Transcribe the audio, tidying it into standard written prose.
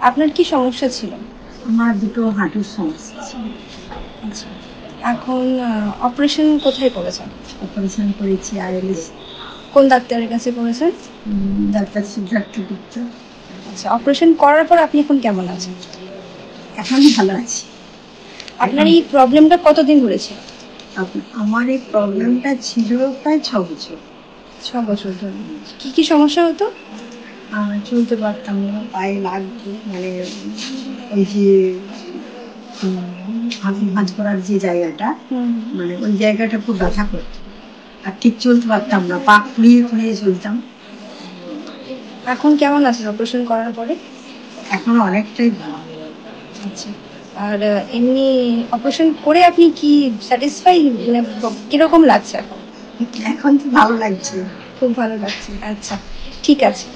আপনার কি সমস্যা ছিল? আমার দুটো হাঁটুর সমস্যা ছিল। আচ্ছা, এখন অপারেশন কোথায় করেছেন? অপারেশন করেছি আইএলএস। কোন ডাক্তারের কাছে করেছেন? ডাক্তার সিদ্ধার্থ গুপ্ত। আচ্ছা, অপারেশন করার পর আপনি এখন কেমন আছেন? এখন ভালো আছি। আপনার এই প্রবলেমটা কতদিন ধরেছে? আমার এই প্রবলেমটা ছিল প্রায় 6 বছর। 6 বছর ধরে। কি কি সমস্যা হতো? চলতে পারতাম না, পায়ে লাগতো, মানে ওই যে হাঁটু ভাঁজ করার যে জায়গাটা, মানে ওই জায়গাটা খুব ব্যথা করতো, আর ঠিক চলতে পারতাম না, পা খুঁড়িয়ে খুঁড়িয়ে চলতাম। এখন কেমন আছেন অপারেশন করার পরে? এখন অনেকটাই ভালো। আচ্ছা, আর এমনি অপারেশন করে আপনি কি স্যাটিসফাই, মানে কিরকম লাগছে এখন? এখন তো ভালো লাগছে। খুব ভালো লাগছে। আচ্ছা, ঠিক আছে।